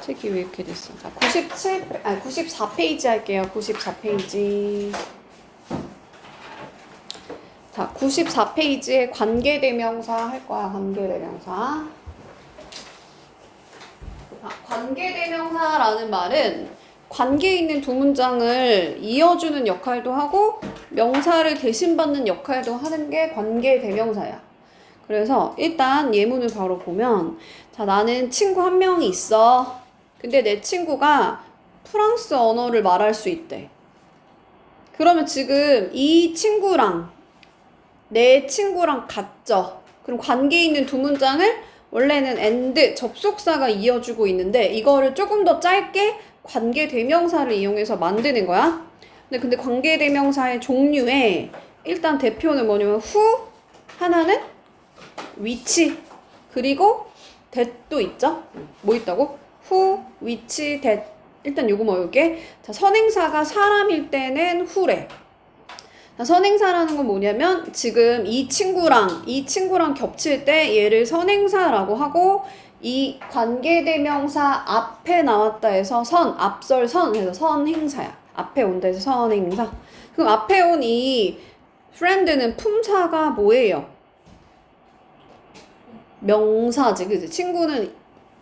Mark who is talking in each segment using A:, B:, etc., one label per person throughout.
A: 책이 왜 이렇게 됐어? 자, 94페이지 할게요. 94페이지. 자, 94페이지에 관계대명사 할 거야. 관계대명사. 관계대명사라는 말은 관계 있는 두 문장을 이어주는 역할도 하고 명사를 대신받는 역할도 하는 게 관계대명사야. 그래서 일단 예문을 바로 보면, 자, 나는 친구 한 명이 있어. 근데 내 친구가 프랑스 언어를 말할 수 있대. 그러면 지금 이 친구랑 내 친구랑 같죠. 그럼 관계 있는 두 문장을 원래는 and 접속사가 이어주고 있는데 이거를 조금 더 짧게 관계대명사를 이용해서 만드는 거야. 근데 관계대명사의 종류에 일단 대표는 뭐냐면 who, 하나는 which, 그리고 that도 있죠. 뭐 있다고? who, which, that. 일단 요거 뭐였게? 자, 선행사가 사람일 때는 who래. 자, 선행사라는 건 뭐냐면 지금 이 친구랑 겹칠 때 얘를 선행사라고 하고, 이 관계대명사 앞에 나왔다 해서 앞설 선 해서 선행사야. 앞에 온다 해서 선행사. 그럼 앞에 온 이 friend는 품사가 뭐예요? 명사지, 그지? 친구는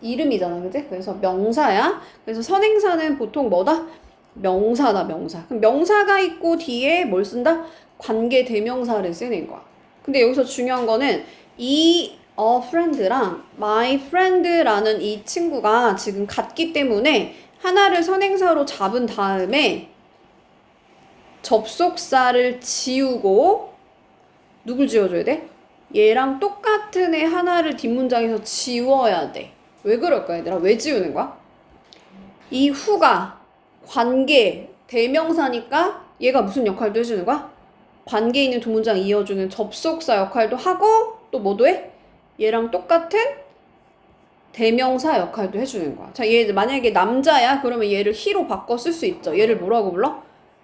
A: 이름이잖아, 그지? 그래서 명사야. 그래서 선행사는 보통 뭐다? 명사다, 명사. 그럼 명사가 있고 뒤에 뭘 쓴다? 관계대명사를 쓰는 거야. 근데 여기서 중요한 거는 이 a friend랑 my friend라는 이 친구가 지금 같기 때문에 하나를 선행사로 잡은 다음에 접속사를 지우고 누굴 지워줘야 돼? 얘랑 똑같은 애 하나를 뒷문장에서 지워야 돼. 왜 그럴까, 얘들아? 왜 지우는 거야? 이 who가 관계, 대명사니까 얘가 무슨 역할도 해주는 거야? 관계 있는 두 문장 이어주는 접속사 역할도 하고 또 뭐도 해? 얘랑 똑같은 대명사 역할도 해주는 거야. 자, 얘 만약에 남자야? 그러면 얘를 he로 바꿔 쓸 수 있죠. 얘를 뭐라고 불러?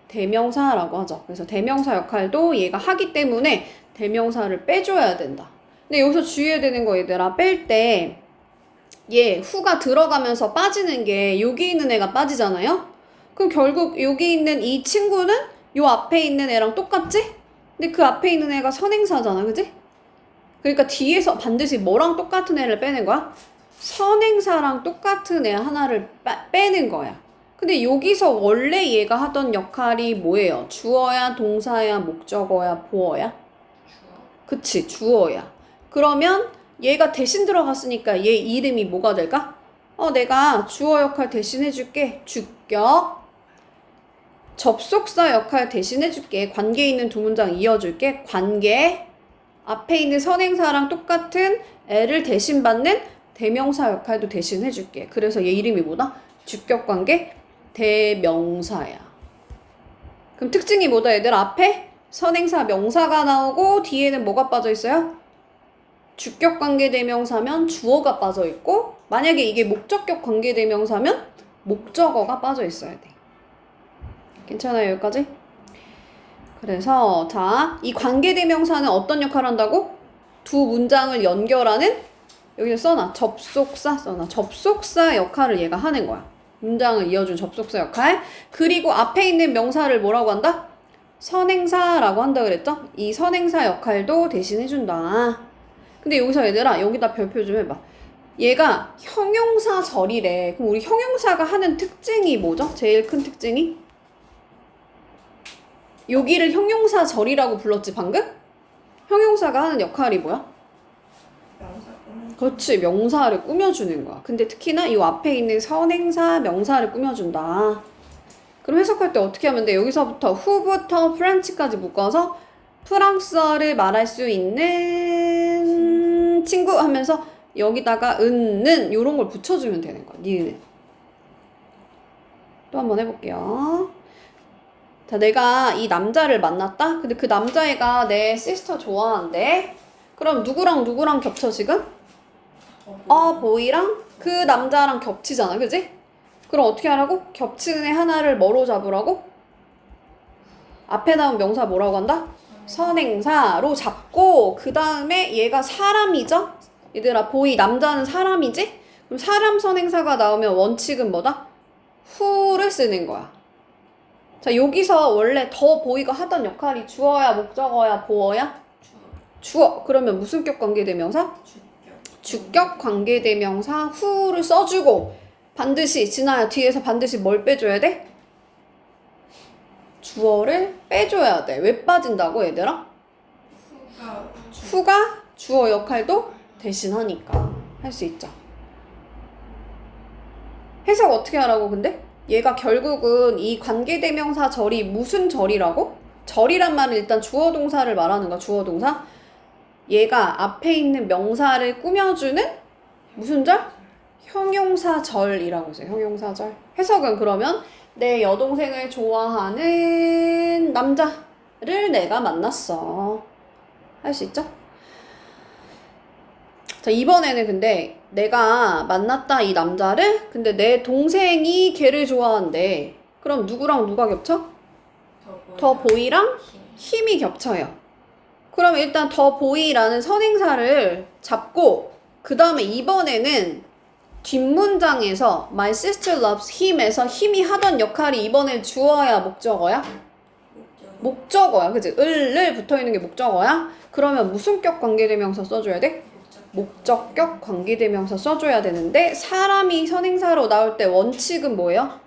A: 대명사라고 하죠. 그래서 대명사 역할도 얘가 하기 때문에 대명사를 빼줘야 된다. 근데 여기서 주의해야 되는 거, 얘들아, 뺄 때 얘 who가 들어가면서 빠지는 게 여기 있는 애가 빠지잖아요? 그럼 결국 여기 있는 이 친구는 요 앞에 있는 애랑 똑같지? 근데 그 앞에 있는 애가 선행사잖아, 그지? 그러니까 뒤에서 반드시 뭐랑 똑같은 애를 빼는 거야? 선행사랑 똑같은 애 하나를 빼는 거야. 근데 여기서 원래 얘가 하던 역할이 뭐예요? 주어야, 동사야, 목적어야, 보어야? 그치, 주어야. 그러면 얘가 대신 들어갔으니까 얘 이름이 뭐가 될까? 내가 주어 역할 대신 해줄게. 주격. 접속사 역할 대신 해줄게. 관계 있는 두 문장 이어줄게. 관계. 앞에 있는 선행사랑 똑같은 애를 대신 받는 대명사 역할도 대신 해줄게. 그래서 얘 이름이 뭐다? 주격관계 대명사야. 그럼 특징이 뭐다, 얘들? 앞에 선행사 명사가 나오고 뒤에는 뭐가 빠져 있어요? 주격 관계대명사면 주어가 빠져 있고, 만약에 이게 목적격 관계대명사면 목적어가 빠져 있어야 돼. 괜찮아요, 여기까지? 그래서 자, 이 관계대명사는 어떤 역할을 한다고? 두 문장을 연결하는, 여기서 써놔. 접속사 써놔. 접속사 역할을 얘가 하는 거야. 문장을 이어준 접속사 역할. 그리고 앞에 있는 명사를 뭐라고 한다? 선행사라고 한다 그랬죠? 이 선행사 역할도 대신 해준다. 근데 여기서 얘들아, 여기다 별표 좀 해봐. 얘가 형용사절이래. 그럼 우리 형용사가 하는 특징이 뭐죠? 제일 큰 특징이? 여기를 형용사절이라고 불렀지, 방금? 형용사가 하는 역할이 뭐야? 그렇지, 명사를 꾸며주는 거야. 근데 특히나 이 앞에 있는 선행사 명사를 꾸며준다. 그럼 해석할 때 어떻게 하면 돼? 여기서부터 who부터 French까지 묶어서 프랑스어를 말할 수 있는 친구 하면서 여기다가 은는 요런 걸 붙여주면 되는 거야. 니은은. 또 한번 해볼게요. 자, 내가 이 남자를 만났다? 근데 그 남자애가 내 시스터 좋아한대. 그럼 누구랑 겹쳐 지금? 보이랑 그 남자랑 겹치잖아, 그지? 그럼 어떻게 하라고? 겹치는 애 하나를 뭐로 잡으라고? 앞에 나온 명사 뭐라고 한다? 선행사로 잡고, 그 다음에 얘가 사람이죠? 얘들아, 보이 남자는 사람이지? 그럼 사람 선행사가 나오면 원칙은 뭐다? who를 쓰는 거야. 자, 여기서 원래 더 보이가 하던 역할이 주어야, 목적어야, 보어야? 주어. 그러면 무슨 격 관계대명사? 주격 관계대명사 who를 써주고 반드시 진아야 뒤에서 반드시 뭘 빼줘야 돼? 주어를 빼줘야 돼. 왜 빠진다고 얘들아? who가 주어 역할도 대신하니까 할 수 있죠. 해석 어떻게 하라고 근데? 얘가 결국은 이 관계대명사 절이 무슨 절이라고? 절이란 말은 일단 주어 동사를 말하는 거야. 주어 동사. 얘가 앞에 있는 명사를 꾸며주는 무슨 절? 형용사절이라고 했어요. 형용사절. 해석은 그러면 내 여동생을 좋아하는 남자를 내가 만났어. 할 수 있죠? 자, 이번에는 근데 내가 만났다 이 남자를 근데 내 동생이 걔를 좋아한대. 그럼 누구랑 누가 겹쳐? 더 보이랑 힘이 겹쳐요. 그럼 일단 더 보이라는 선행사를 잡고 그 다음에 이번에는 뒷문장에서 My sister loves him에서 힘이 하던 역할이 이번엔 주어야 목적어야? 목적어야. 그치? 을을 붙어있는 게 목적어야? 그러면 무슨 격 관계대명사 써줘야 돼? 목적격 관계대명사 써줘야 되는데 사람이 선행사로 나올 때 원칙은 뭐예요?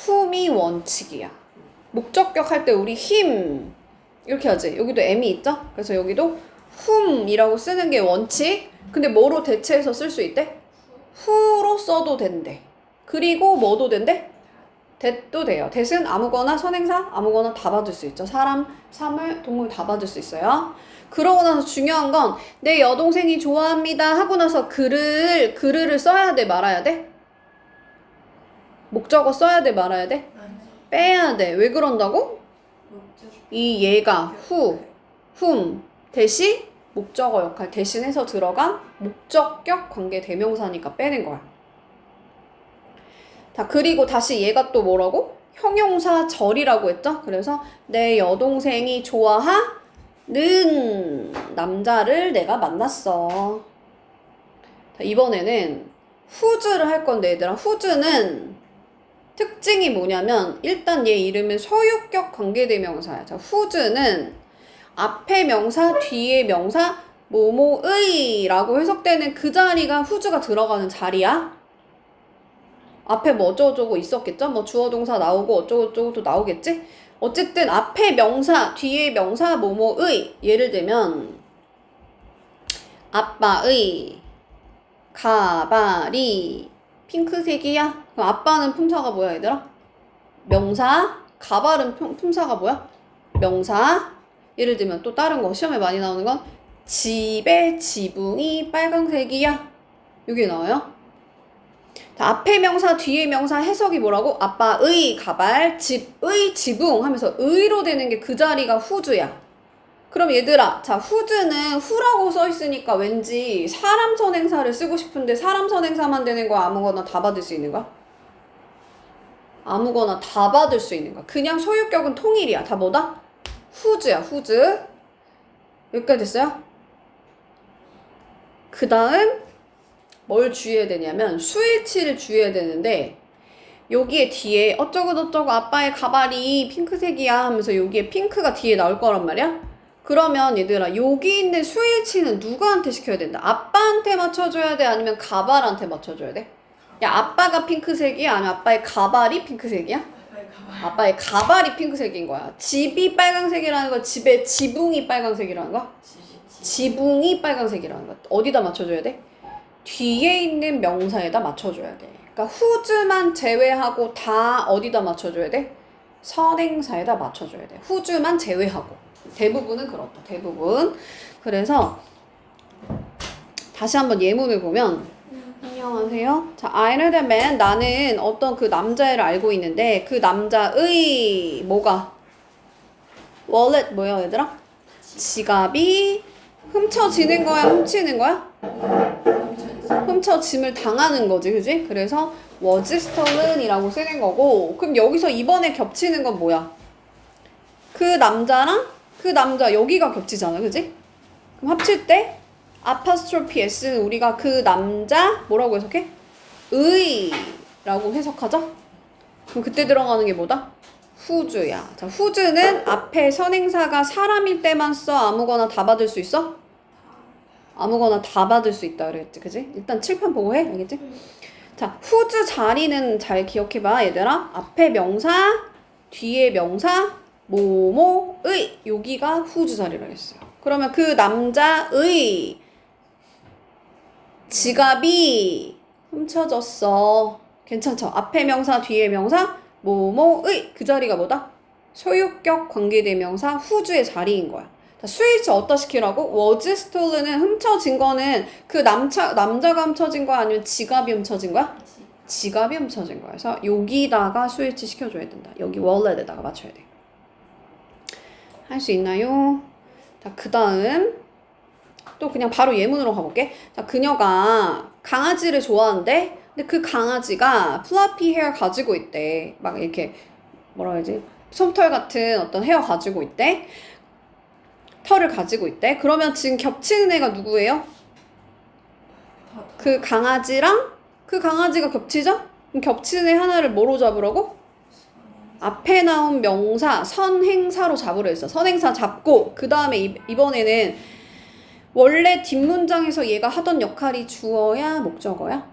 A: whom이 원칙이야. 목적격 할 때 우리 him 이렇게 하지. 여기도 m이 있죠? 그래서 여기도 whom이라고 쓰는 게 원칙. 근데 뭐로 대체해서 쓸 수 있대? who로 써도 된대. 그리고 뭐도 된대? that도 돼요. that은 아무거나 선행사 아무거나 다 받을 수 있죠. 사람, 사물, 동물 다 받을 수 있어요. 그러고 나서 중요한 건 내 여동생이 좋아합니다 하고 나서 그를 써야 돼 말아야 돼? 목적어 써야 돼 말아야 돼? 빼야 돼. 왜 그런다고? 이 얘가 whom 대신 목적어 역할 대신해서 들어간 목적격 관계 대명사니까 빼는 거야. 자, 그리고 다시 얘가 또 뭐라고? 형용사 절이라고 했죠? 그래서 내 여동생이 좋아하는 남자를 내가 만났어. 자, 이번에는 who's를 할 건데 얘들아 who's는 특징이 뭐냐면 일단 얘 이름은 소유격 관계대명사야. 자, who's는 앞에 명사, 뒤에 명사, 뭐뭐의 라고 해석되는 그 자리가 who's가 들어가는 자리야. 앞에 뭐 어쩌고저쩌고 있었겠죠? 뭐 주어 동사 나오고 어쩌고저쩌고 또 나오겠지? 어쨌든 앞에 명사, 뒤에 명사, 뭐뭐의 예를 들면 아빠의 가발이 핑크색이야? 그럼 아빠는 품사가 뭐야 얘들아? 명사. 가발은 품사가 뭐야? 명사. 예를 들면 또 다른 거 시험에 많이 나오는 건 집의 지붕이 빨강색이야. 여기 나와요. 자, 앞에 명사 뒤에 명사 해석이 뭐라고? 아빠의 가발, 집의 지붕 하면서 의로 되는 게 그 자리가 who's야. 그럼 얘들아, 자, who's는 who라고 써있으니까 왠지 사람 선행사를 쓰고 싶은데 사람 선행사만 되는 거야? 아무거나 다 받을 수 있는 거야? 아무거나 다 받을 수 있는 거야. 그냥 소유격은 통일이야. 다 뭐다? who's야, who's. 여기까지 됐어요? 그 다음 뭘 주의해야 되냐면 수일치를 주의해야 되는데 여기에 뒤에 어쩌고저쩌고 아빠의 가발이 핑크색이야 하면서 여기에 핑크가 뒤에 나올 거란 말이야. 그러면 얘들아 여기 있는 수일치는 누구한테 시켜야 된다? 아빠한테 맞춰줘야 돼? 아니면 가발한테 맞춰줘야 돼? 야, 아빠가 핑크색이야? 아니면 아빠의 가발이 핑크색이야? 아빠의 가발이 핑크색인 거야. 집이 빨강색이라는 거야? 집의 지붕이 빨강색이라는 거야? 지붕이 빨강색이라는 거야. 어디다 맞춰줘야 돼? 뒤에 있는 명사에다 맞춰줘야 돼. 그러니까 who's만 제외하고 다 어디다 맞춰줘야 돼? 선행사에다 맞춰줘야 돼. who's만 제외하고. 대부분은 그렇다. 대부분. 그래서 다시 한번 예문을 보면 안녕하세요. 자, I know that man. 나는 어떤 그 남자애를 알고 있는데 그 남자의 뭐가? wallet 뭐야 얘들아? 지갑이 훔쳐지는 거야? 훔치는 거야? 훔쳐짐을 당하는 거지, 그지? 그래서 was stolen이라고 쓰는 거고 그럼 여기서 이번에 겹치는 건 뭐야? 그 남자랑 그 남자 여기가 겹치잖아, 그지? 그럼 합칠 때 아파스트로피 S는 우리가 그 남자 뭐라고 해석해? 의라고 해석하죠? 그럼 그때 들어가는 게 뭐다? 후즈야. 자, 후즈는 앞에 선행사가 사람일 때만 써? 아무거나 다 받을 수 있어? 아무거나 다 받을 수 있다 그랬지, 그지? 일단 칠판 보고 해, 알겠지? 자, 후즈 자리는 잘 기억해봐, 얘들아. 앞에 명사, 뒤에 명사, 뭐뭐의 여기가 후즈 자리라 했어요. 그러면 그 남자의 지갑이 훔쳐졌어. 괜찮죠? 앞에 명사, 뒤에 명사, 뭐뭐의 그 자리가 뭐다? 소유격 관계대명사 후주의 자리인 거야. 자, 스위치 어디다 시키라고? was stolen은 훔쳐진 거는 그 남자가 훔쳐진 거야? 아니면 지갑이 훔쳐진 거야? 지갑이 훔쳐진 거야. 그래서 여기다가 스위치 시켜줘야 된다. 여기 월렛에다가 맞춰야 돼. 할 수 있나요? 자, 그 다음 또 그냥 바로 예문으로 가볼게. 자, 그녀가 강아지를 좋아하는데 근데 그 강아지가 플라피 헤어 가지고 있대. 막 이렇게 뭐라 해야지? 솜털 같은 어떤 헤어 가지고 있대. 털을 가지고 있대. 그러면 지금 겹치는 애가 누구예요? 그 강아지랑 그 강아지가 겹치죠? 그럼 겹치는 애 하나를 뭐로 잡으라고? 앞에 나온 명사 선행사로 잡으려 했어. 선행사 잡고 그 다음에 이번에는 원래 뒷문장에서 얘가 하던 역할이 주어야 목적어야?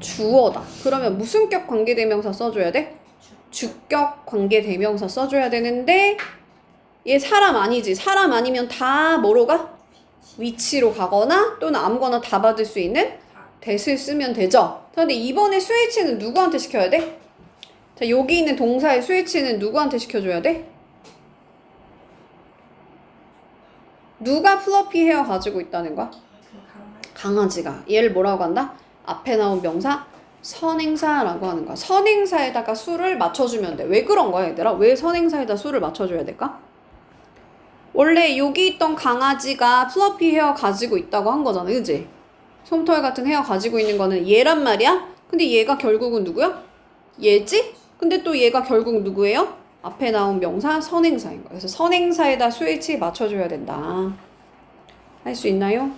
A: 주어다. 그러면 무슨 격 관계대명사 써줘야 돼? 주격 관계대명사 써줘야 되는데 얘 사람 아니지. 사람 아니면 다 뭐로 가? 위치로 가거나 또는 아무거나 다 받을 수 있는 that을 쓰면 되죠. 그런데 이번에 스위치는 누구한테 시켜야 돼? 자, 여기 있는 동사의 스위치는 누구한테 시켜줘야 돼? 누가 플러피 헤어 가지고 있다는 거야? 강아지가. 얘를 뭐라고 한다? 앞에 나온 명사 선행사라고 하는 거야. 선행사에다가 수를 맞춰주면 돼. 왜 그런 거야, 얘들아? 왜 선행사에다 수를 맞춰줘야 될까? 원래 여기 있던 강아지가 플러피 헤어 가지고 있다고 한 거잖아, 그지? 솜털 같은 헤어 가지고 있는 거는 얘란 말이야? 근데 얘가 결국은 누구야? 얘지? 근데 또 얘가 결국 누구예요? 앞에 나온 명사 선행사인 거야. 그래서 선행사에다 스위치 맞춰줘야 된다. 할 수 있나요?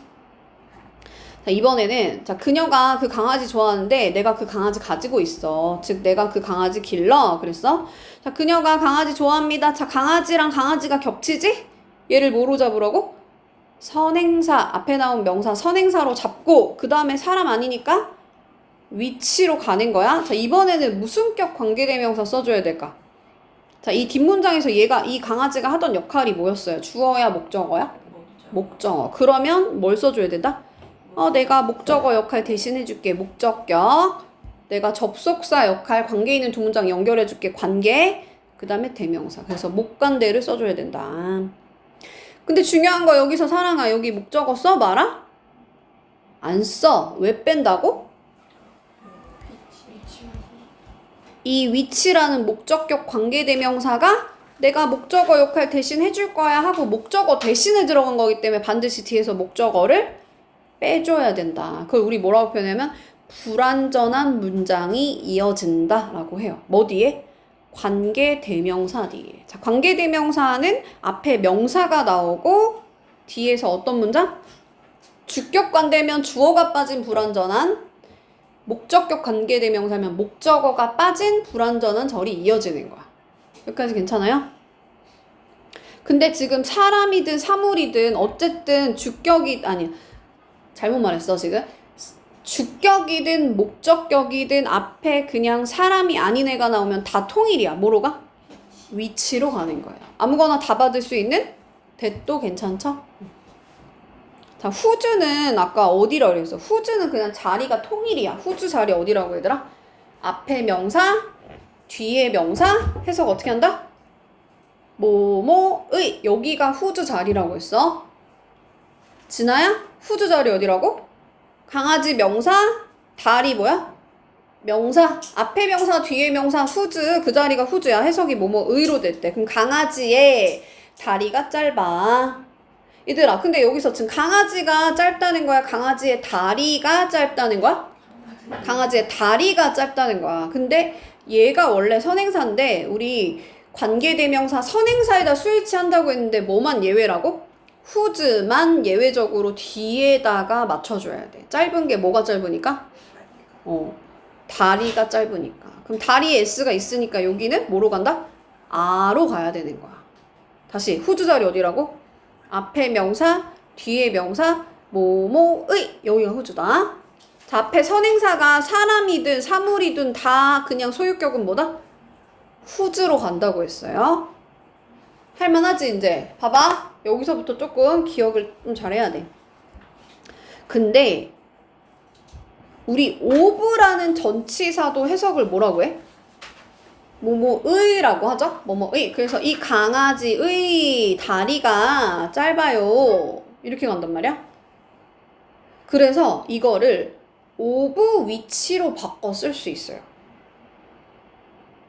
A: 자, 이번에는 자, 그녀가 그 강아지 좋아하는데 내가 그 강아지 가지고 있어. 즉 내가 그 강아지 길러. 그랬어? 자, 그녀가 강아지 좋아합니다. 자, 강아지랑 강아지가 겹치지? 얘를 뭐로 잡으라고? 선행사 앞에 나온 명사 선행사로 잡고 그 다음에 사람 아니니까 위치로 가는 거야. 자, 이번에는 무슨 격 관계대명사 써줘야 될까? 자, 이 뒷문장에서 얘가 이 강아지가 하던 역할이 뭐였어요? 주어야 목적어야? 목적어. 그러면 뭘 써줘야 된다? 내가 목적어 역할 대신해줄게. 목적격. 내가 접속사 역할 관계 있는 두 문장 연결해줄게. 관계. 그 다음에 대명사. 그래서 목관대를 써줘야 된다. 근데 중요한 거 여기서 사랑아 여기 목적어 써 말아? 안 써. 왜 뺀다고? 이 위치라는 목적격 관계대명사가 내가 목적어 역할 대신 해줄 거야 하고 목적어 대신에 들어간 거기 때문에 반드시 뒤에서 목적어를 빼줘야 된다. 그걸 우리 뭐라고 표현하면 불완전한 문장이 이어진다 라고 해요. 뭐 뒤에? 관계대명사 뒤에. 자, 관계대명사는 앞에 명사가 나오고 뒤에서 어떤 문장? 주격 관대면 주어가 빠진 불완전한 목적격 관계대명사면 목적어가 빠진 불완전한 절이 이어지는 거야. 여기까지 괜찮아요? 근데 지금 사람이든 사물이든 어쨌든 주격이 아니 잘못 말했어 지금. 주격이든 목적격이든 앞에 그냥 사람이 아닌 애가 나오면 다 통일이야. 뭐로 가? 위치로 가는 거야. 아무거나 다 받을 수 있는 that도 괜찮죠? 자, 후즈는 아까 어디라고 그랬어? 후즈는 그냥 자리가 통일이야. 후즈 자리 어디라고 얘들아? 앞에 명사, 뒤에 명사, 해석 어떻게 한다? 뭐뭐의 여기가 후즈 자리라고 했어. 진아야? 후즈 자리 어디라고? 강아지 명사, 다리 뭐야? 명사, 앞에 명사, 뒤에 명사, 후즈, 그 자리가 후즈야. 해석이 뭐뭐의로 됐대. 그럼 강아지의 다리가 짧아. 얘들아, 근데 여기서 지금 강아지가 짧다는 거야? 강아지의 다리가 짧다는 거야? 강아지의 다리가 짧다는 거야. 근데 얘가 원래 선행사인데 우리 관계대명사 선행사에다 스위치 한다고 했는데 뭐만 예외라고? whose만 예외적으로 뒤에다가 맞춰줘야 돼. 짧은 게 뭐가 짧으니까? 다리가 짧으니까. 그럼 다리에 s가 있으니까 여기는 뭐로 간다? a로 가야 되는 거야. 다시 whose 자리 어디라고? 앞에 명사, 뒤에 명사, 뭐뭐의 여기가 whose다. 자, 앞에 선행사가 사람이든 사물이든 다 그냥 소유격은 뭐다? whose로 간다고 했어요. 할만하지 이제. 봐봐. 여기서부터 조금 기억을 좀 잘해야 돼. 근데 우리 of라는 전치사도 해석을 뭐라고 해? 뭐뭐의라고 하죠? 뭐뭐의. 그래서 이 강아지의 다리가 짧아요. 이렇게 간단 말이야. 그래서 이거를 of which로 바꿔 쓸 수 있어요.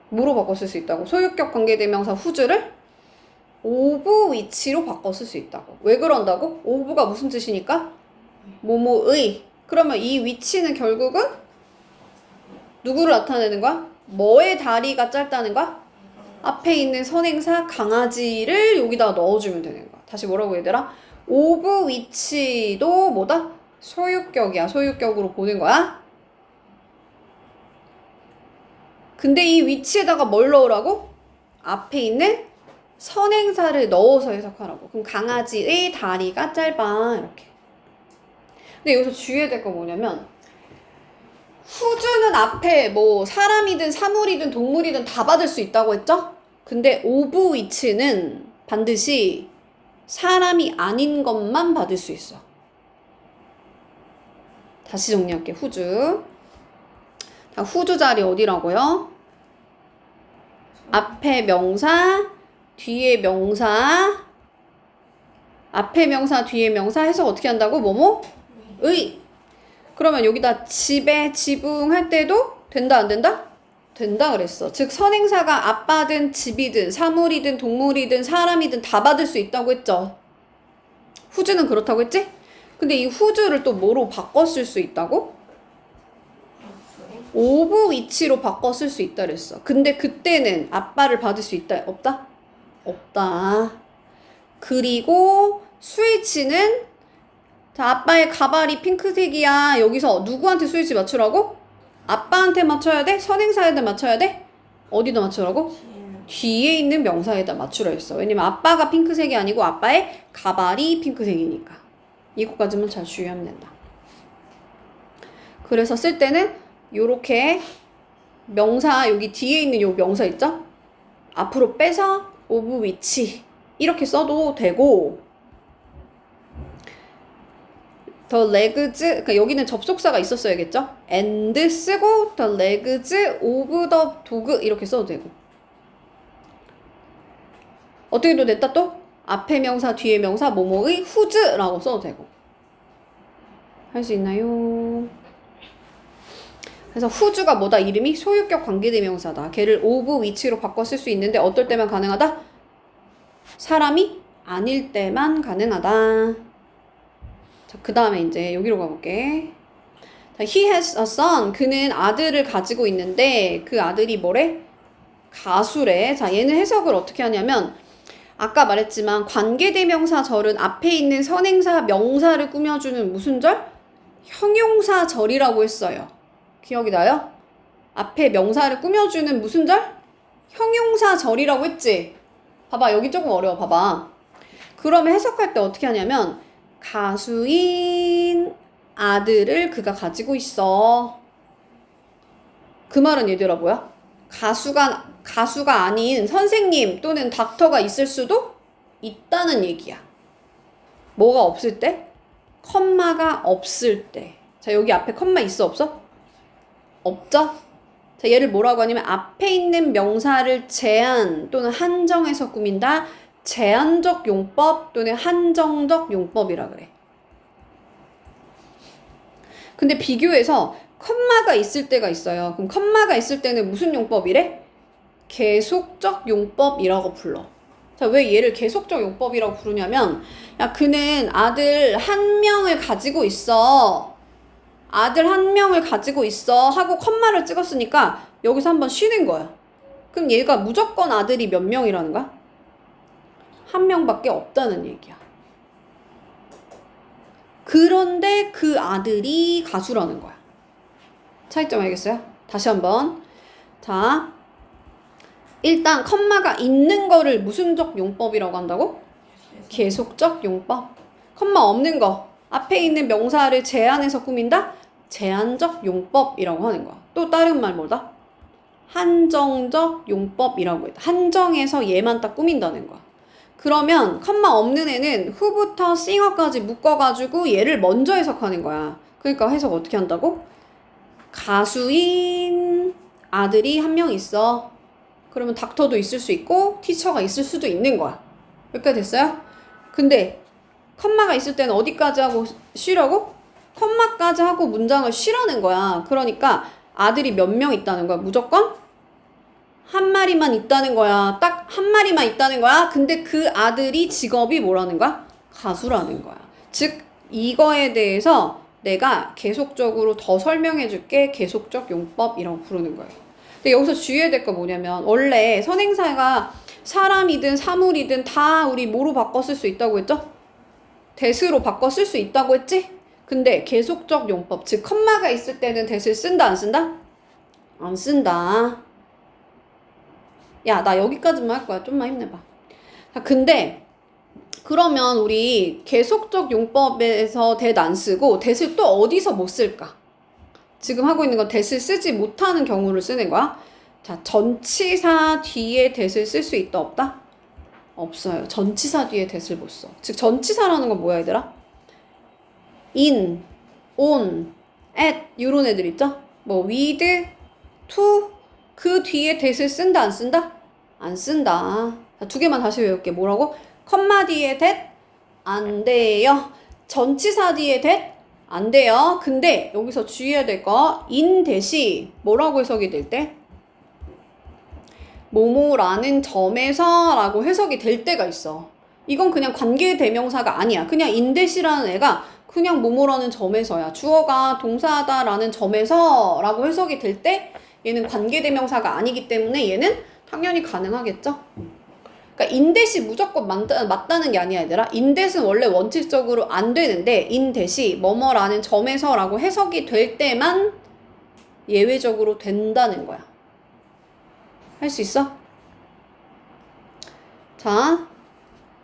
A: 뭐로 바꿔 쓸 수 있다고? 소유격 관계대명사 whose를 of which로 바꿔 쓸 수 있다고. 왜 그런다고? of가 무슨 뜻이니까? 뭐뭐의. 그러면 이 which는 결국은 누구를 나타내는 거야? 뭐의 다리가 짧다는 거야? 앞에 있는 선행사 강아지를 여기다가 넣어주면 되는 거야. 다시 뭐라고 얘들아? of which도 뭐다? 소유격이야. 소유격으로 보는 거야. 근데 이 which에다가 뭘 넣으라고? 앞에 있는 선행사를 넣어서 해석하라고. 그럼 강아지의 다리가 짧아. 이렇게. 근데 여기서 주의해야 될 거 뭐냐면 whose는 앞에 뭐 사람이든 사물이든 동물이든 다 받을 수 있다고 했죠? 근데 of which는 반드시 사람이 아닌 것만 받을 수 있어. 다시 정리할게. whose. 자, whose 자리 어디라고요? 앞에 명사, 뒤에 명사. 앞에 명사, 뒤에 명사 해서 어떻게 한다고? 뭐뭐? 의. 그러면 여기다 집에 지붕할 때도 된다 안 된다? 된다 그랬어. 즉 선행사가 아빠든 집이든 사물이든 동물이든 사람이든 다 받을 수 있다고 했죠. whose는 그렇다고 했지? 근데 이 whose를 또 뭐로 바꿔 쓸 수 있다고? of which로 바꿔 쓸 수 있다 그랬어. 근데 그때는 아빠를 받을 수 있다 없다? 없다. 그리고 스위치는 자, 아빠의 가발이 핑크색이야. 여기서 누구한테 스위치 맞추라고? 아빠한테 맞춰야 돼? 선행사에다 맞춰야 돼? 어디다 맞추라고? 뒤에 있는 명사에다 맞추라 했어. 왜냐면 아빠가 핑크색이 아니고 아빠의 가발이 핑크색이니까. 이거까지만 잘 주의하면 된다. 그래서 쓸 때는 요렇게 명사 여기 뒤에 있는 요 명사 있죠? 앞으로 빼서 of which 이렇게 써도 되고 the legs, 그러니까 여기는 접속사가 있었어야겠죠? and 쓰고 the legs of the dog 이렇게 써도 되고 어떻게 또 냈다 또? 앞에 명사, 뒤에 명사, 뭐뭐의 whose라고 써도 되고 할 수 있나요? 그래서 whose가 뭐다? 이름이 소유격 관계대명사다. 걔를 of which로 바꿔 쓸 수 있는데 어떨 때만 가능하다? 사람이 아닐 때만 가능하다. 자, 그 다음에 이제 여기로 가볼게. 자, he has a son. 그는 아들을 가지고 있는데 그 아들이 뭐래? 가수래. 자, 얘는 해석을 어떻게 하냐면 아까 말했지만 관계대명사 절은 앞에 있는 선행사 명사를 꾸며주는 무슨 절? 형용사 절이라고 했어요. 기억이 나요? 앞에 명사를 꾸며주는 무슨 절? 형용사 절이라고 했지? 봐봐, 여기 조금 어려워. 봐봐. 그러면 해석할 때 어떻게 하냐면 가수인 아들을 그가 가지고 있어. 그 말은 얘들아 뭐야? 가수가 아닌 선생님 또는 닥터가 있을 수도 있다는 얘기야. 뭐가 없을 때? 컴마가 없을 때. 자, 여기 앞에 컴마 있어 없어? 없죠? 자, 얘를 뭐라고 하냐면 앞에 있는 명사를 제한 또는 한정해서 꾸민다. 제한적 용법 또는 한정적 용법이라 그래. 근데 비교해서 컴마가 있을 때가 있어요. 그럼 컴마가 있을 때는 무슨 용법이래? 계속적 용법이라고 불러. 자, 왜 얘를 계속적 용법이라고 부르냐면 야, 그는 아들 한 명을 가지고 있어. 아들 한 명을 가지고 있어 하고 컴마를 찍었으니까 여기서 한번 쉬는 거야. 그럼 얘가 무조건 아들이 몇 명이라는 거야? 한 명밖에 없다는 얘기야. 그런데 그 아들이 가수라는 거야. 차이점 알겠어요? 다시 한번. 자, 일단 컴마가 있는 거를 무슨적 용법이라고 한다고? 계속적 용법. 컴마 없는 거, 앞에 있는 명사를 제한해서 꾸민다? 제한적 용법이라고 하는 거야. 또 다른 말 뭐다? 한정적 용법이라고 했다. 한정해서 얘만 딱 꾸민다는 거야. 그러면 컴마 없는 애는 후부터 싱어까지 묶어가지고 얘를 먼저 해석하는 거야. 그러니까 해석 어떻게 한다고? 가수인 아들이 한 명 있어. 그러면 닥터도 있을 수 있고 티처가 있을 수도 있는 거야. 여기까지 됐어요? 근데 컴마가 있을 때는 어디까지 하고 쉬라고? 컴마까지 하고 문장을 쉬라는 거야. 그러니까 아들이 몇 명 있다는 거야. 무조건 한 마리만 있다는 거야. 딱 한 마리만 있다는 거야. 근데 그 아들이 직업이 뭐라는 거야? 가수라는 거야. 즉 이거에 대해서 내가 계속적으로 더 설명해 줄게. 계속적 용법이라고 부르는 거예요. 근데 여기서 주의해야 될 거 뭐냐면 원래 선행사가 사람이든 사물이든 다 우리 뭐로 바꿔 쓸 수 있다고 했죠? 대스로 바꿔 쓸 수 있다고 했지? 근데 계속적 용법, 즉 컴마가 있을 때는 대스를 쓴다 안 쓴다? 안 쓴다. 야, 나 여기까지만 할 거야. 좀만 힘내봐. 자, 근데 그러면 우리 계속적 용법에서 that 안 쓰고 that을 또 어디서 못 쓸까? 지금 하고 있는 건 that을 쓰지 못하는 경우를 쓰는 거야. 자, 전치사 뒤에 that을 쓸 수 있다 없다? 없어요. 전치사 뒤에 that을 못 써. 즉 전치사라는 건 뭐야 얘들아? in, on, at 이런 애들 있죠? 뭐 with, to 그 뒤에 that을 쓴다 안 쓴다? 안 쓴다. 자, 두 개만 다시 외울게. 뭐라고? 컴마 뒤에 that 안 돼요. 전치사 뒤에 that 안 돼요. 근데 여기서 주의해야 될 거 in that이 뭐라고 해석이 될 때? 뭐뭐라는 점에서 라고 해석이 될 때가 있어. 이건 그냥 관계대명사가 아니야. 그냥 in that이라는 애가 그냥 뭐뭐라는 점에서야. 주어가 동사다라는 점에서 라고 해석이 될 때 얘는 관계대명사가 아니기 때문에 얘는 당연히 가능하겠죠? 그러니까 in that이 무조건 맞다는 게 아니야 얘들아. in that은 원래 원칙적으로 안 되는데 in that이 뭐뭐라는 점에서 라고 해석이 될 때만 예외적으로 된다는 거야. 할 수 있어? 자,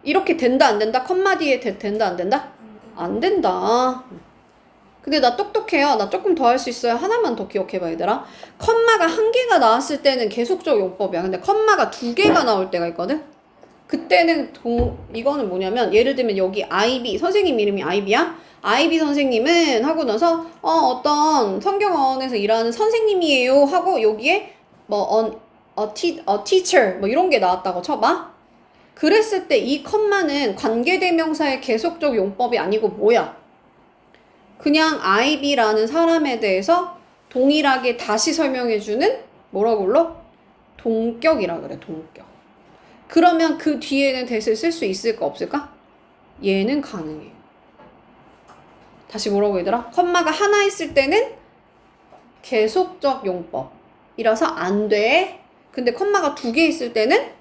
A: 이렇게 된다 안 된다? 컴마 뒤에 된다 안 된다? 안 된다. 근데 나 똑똑해요. 나 조금 더 할 수 있어요. 하나만 더 기억해봐 얘들아. 컴마가 한 개가 나왔을 때는 계속적 용법이야. 근데 컴마가 두 개가 나올 때가 있거든? 그때는 이거는 뭐냐면 예를 들면 여기 IB 선생님 이름이 IB야. IB 선생님은 하고 나서 어떤 성경원에서 일하는 선생님이에요 하고 여기에 뭐 teacher 뭐 이런 게 나왔다고 쳐봐. 그랬을 때 이 컴마는 관계대명사의 계속적 용법이 아니고 뭐야? 그냥 IB라는 사람에 대해서 동일하게 다시 설명해주는 뭐라고 불러? 동격이라 그래. 동격. 그러면 그 뒤에는 that을 쓸 수 있을까 없을까? 얘는 가능해. 다시 뭐라고 얘들아? 컴마가 하나 있을 때는 계속적 용법이라서 안 돼. 근데 컴마가 두 개 있을 때는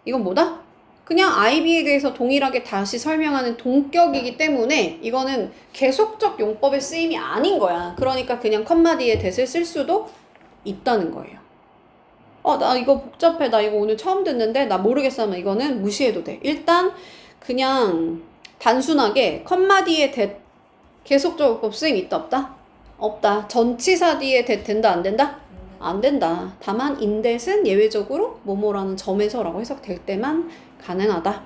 A: 이건 뭐다? 그냥 IB에 대해서 동일하게 다시 설명하는 동격이기 때문에 이거는 계속적 용법의 쓰임이 아닌 거야. 그러니까 그냥 컴마 뒤에 that을 쓸 수도 있다는 거예요. 나 이거 복잡해. 나 이거 오늘 처음 듣는데 나 모르겠어 하면 이거는 무시해도 돼. 일단 그냥 단순하게 컴마 뒤에 that 계속적 용법 쓰임 있다 없다? 없다. 전치사 뒤에 that 된다 안 된다? 안 된다. 다만 in that은 예외적으로 뭐뭐라는 점에서라고 해석될 때만 가능하다.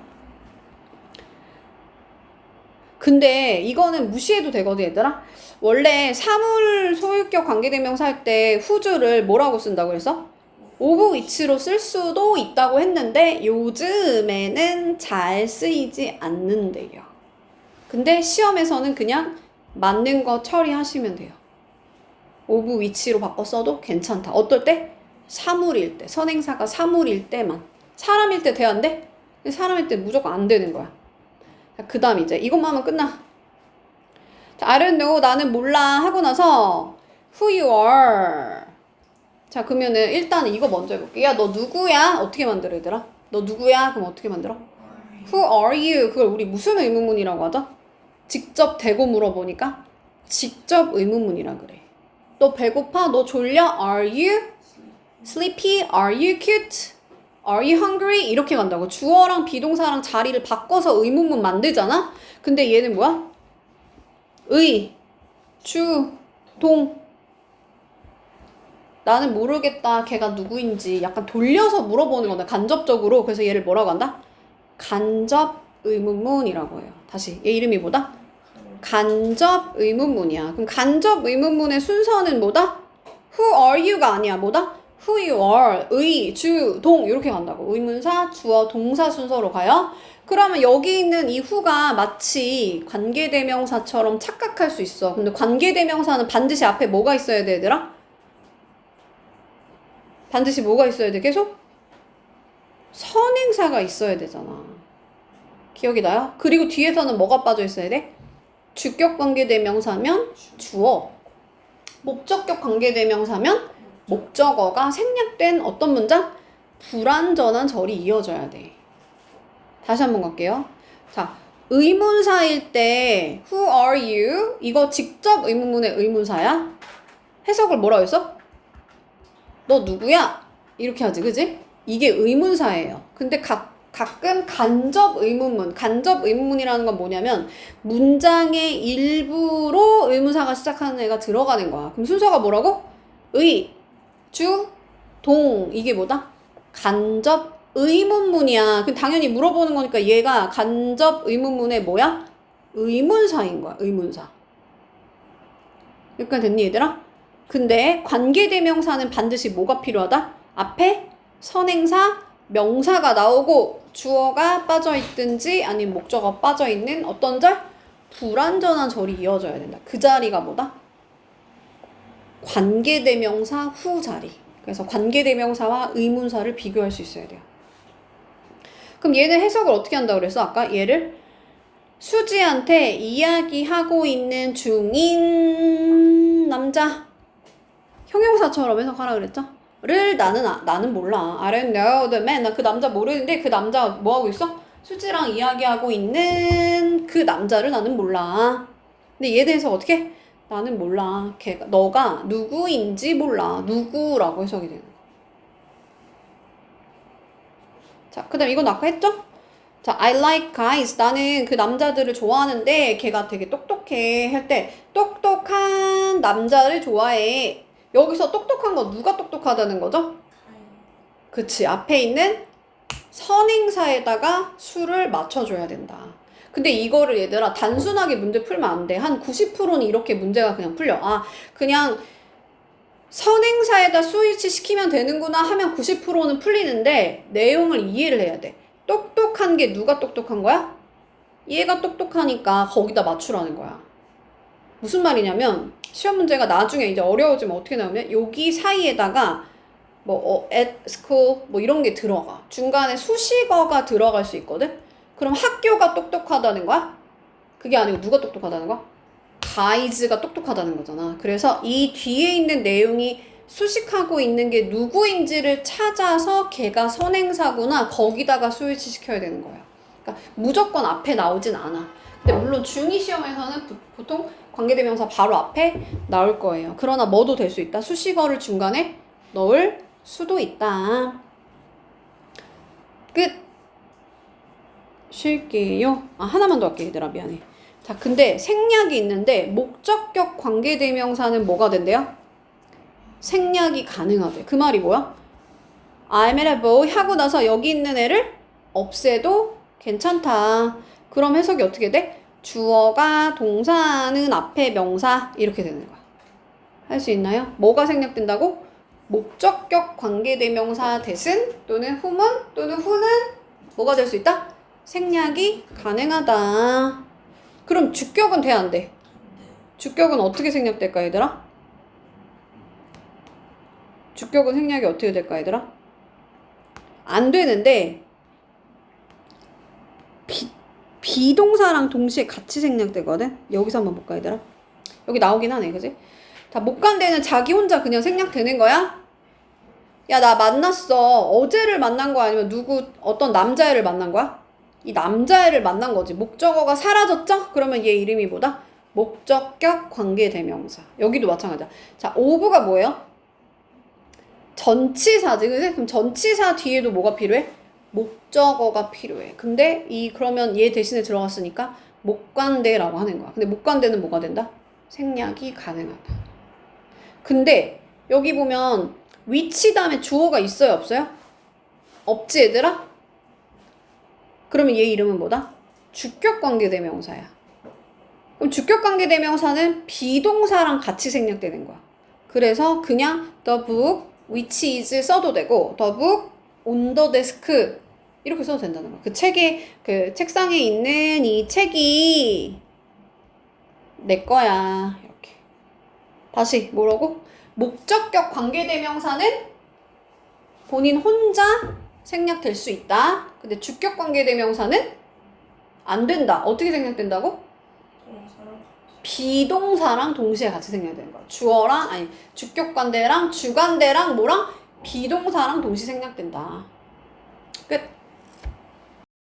A: 근데 이거는 무시해도 되거든 얘들아. 원래 사물 소유격 관계대명사 할 때 who's를 뭐라고 쓴다고 그랬어? of which로 쓸 수도 있다고 했는데 요즘에는 잘 쓰이지 않는데요. 근데 시험에서는 그냥 맞는 거 처리하시면 돼요. of which로 바꿔 써도 괜찮다. 어떨 때? 사물일 때. 선행사가 사물일 때만. 사람일 때 돼 안 돼? 사람일 때 무조건 안 되는 거야. 자, 그 다음 이제 이것만 하면 끝나. 자, I don't know, 나는 몰라 하고 나서 who you are. 자, 그러면은 일단은 이거 먼저 해볼게. 야, 너 누구야? 어떻게 만들어 얘들아? 너 누구야? 그럼 어떻게 만들어? Who are you? 그걸 우리 무슨 의문문이라고 하죠? 직접 대고 물어보니까 직접 의문문이라 그래. 너 배고파? 너 졸려? Are you sleepy? Are you cute? Are you hungry? 이렇게 간다고. 주어랑 비동사랑 자리를 바꿔서 의문문 만들잖아? 근데 얘는 뭐야? 의, 주, 동. 나는 모르겠다. 걔가 누구인지 약간 돌려서 물어보는 거다. 간접적으로. 그래서 얘를 뭐라고 한다? 간접 의문문이라고 해요. 다시. 얘 이름이 뭐다? 간접 의문문이야. 그럼 간접 의문문의 순서는 뭐다? Who are you가 아니야. 뭐다? Who you are, 의, 주, 동 이렇게 간다고. 의문사, 주어, 동사 순서로 가요. 그러면 여기 있는 이 who가 마치 관계대명사처럼 착각할 수 있어. 근데 관계대명사는 반드시 앞에 뭐가 있어야 돼, 얘들아? 반드시 뭐가 있어야 돼, 계속? 선행사가 있어야 되잖아. 기억이 나요? 그리고 뒤에서는 뭐가 빠져 있어야 돼? 주격 관계대명사면 주어, 목적격 관계대명사면 목적어가 생략된 어떤 문장? 불완전한 절이 이어져야 돼. 다시 한번 갈게요. 자, 의문사일 때 Who are you? 이거 직접 의문문의 의문사야. 해석을 뭐라고 했어? 너 누구야? 이렇게 하지, 그지? 이게 의문사예요. 근데 가끔 간접 의문문이라는 건 뭐냐면 문장의 일부로 의문사가 시작하는 애가 들어가는 거야. 그럼 순서가 뭐라고? 의, 주, 동. 이게 뭐다? 간접 의문문이야. 그럼 당연히 물어보는 거니까 얘가 간접 의문문의 뭐야? 의문사인 거야. 의문사. 여기까지 됐니 얘들아? 근데 관계대명사는 반드시 뭐가 필요하다? 앞에 선행사, 명사가 나오고 주어가 빠져있든지 아니면 목적어가 빠져있는 어떤 절? 불완전한 절이 이어져야 된다. 그 자리가 뭐다? 관계대명사 후 자리. 그래서 관계대명사와 의문사를 비교할 수 있어야 돼요. 그럼 얘는 해석을 어떻게 한다고 그랬어? 아까 얘를 수지한테 이야기하고 있는 중인 남자. 형용사처럼 해석하라 그랬죠? 를 나는 몰라. I don't know the man. 나 그 남자 모르는데 그 남자 뭐 하고 있어? 수지랑 이야기하고 있는 그 남자를 나는 몰라. 근데 얘에 대해서 어떻게? 나는 몰라. 걔가 너가 누구인지 몰라. 누구라고 해석이 되는 거야. 자, 그다음 이건 아까 했죠? 자, I like guys. 나는 그 남자들을 좋아하는데 걔가 되게 똑똑해 할 때 똑똑한 남자를 좋아해. 여기서 똑똑한 거 누가 똑똑하다는 거죠? 그치. 앞에 있는 선행사에다가 수를 맞춰줘야 된다. 근데 이거를 얘들아 단순하게 문제 풀면 안 돼. 한 90%는 이렇게 문제가 그냥 풀려. 아, 그냥 선행사에다 스위치 시키면 되는구나 하면 90%는 풀리는데 내용을 이해를 해야 돼. 똑똑한 게 누가 똑똑한 거야? 얘가 똑똑하니까 거기다 맞추라는 거야. 무슨 말이냐면 시험 문제가 나중에 이제 어려워지면 어떻게 나오면 여기 사이에다가 뭐 at school 뭐 이런 게 들어가. 중간에 수식어가 들어갈 수 있거든. 그럼 학교가 똑똑하다는 거야? 그게 아니고 누가 똑똑하다는 거야? guys가 똑똑하다는 거잖아. 그래서 이 뒤에 있는 내용이 수식하고 있는 게 누구인지를 찾아서 걔가 선행사구나 거기다가 스위치 시켜야 되는 거야. 그러니까 무조건 앞에 나오진 않아. 근데 물론 중2 시험에서는 보통 관계대명사 바로 앞에 나올 거예요. 그러나 뭐도 될 수 있다. 수식어를 중간에 넣을 수도 있다. 끝. 쉴게요. 아, 하나만 더 할게 얘들아. 미안해. 자, 근데 생략이 있는데 목적격 관계대명사는 뭐가 된대요? 생략이 가능하대. 그 말이 뭐야? I'm available 하고 나서 여기 있는 애를 없애도 괜찮다. 그럼 해석이 어떻게 돼? 주어가 동사는 앞에 명사 이렇게 되는 거야. 할 수 있나요? 뭐가 생략된다고? 목적격 관계대명사 대신 또는 whom은 또는 who는 뭐가 될 수 있다? 생략이 가능하다. 그럼 주격은 돼, 안 돼? 주격은 어떻게 생략될까, 얘들아? 주격은 생략이 어떻게 될까, 얘들아? 안 되는데 비동사랑 동시에 같이 생략되거든? 여기서 한번 볼까, 얘들아? 여기 나오긴 하네, 그지? 다 못 간 데는 자기 혼자 그냥 생략되는 거야? 야, 나 만났어. 어제를 만난 거 아니면 어떤 남자애를 만난 거야? 이 남자애를 만난 거지. 목적어가 사라졌죠? 그러면 얘 이름이 뭐다? 목적격 관계대명사. 여기도 마찬가지야. 자, 오브가 뭐예요? 전치사지. 그럼 전치사 뒤에도 뭐가 필요해? 목적어가 필요해. 근데 그러면 얘 대신에 들어갔으니까 목관대라고 하는 거야. 근데 목관대는 뭐가 된다? 생략이 가능하다. 근데 여기 보면 위치 다음에 주어가 있어요? 없어요? 없지 얘들아? 그러면 얘 이름은 뭐다? 주격관계대명사야. 그럼 주격관계대명사는 비동사랑 같이 생략되는 거야. 그래서 그냥 the book which is 써도 되고 the book on the desk 이렇게 써도 된다는 거야. 그 책에 그 책상에 있는 이 책이 내 거야. 이렇게. 다시 뭐라고? 목적격 관계대명사는 본인 혼자 생략될 수 있다. 근데 주격 관계대명사는 안 된다. 어떻게 생략된다고? 비동사랑 동시에 같이 생략되는 거야. 주어랑 아니 주격 관대랑 주관대랑 뭐랑 비동사랑 동시에 생략된다. 끝.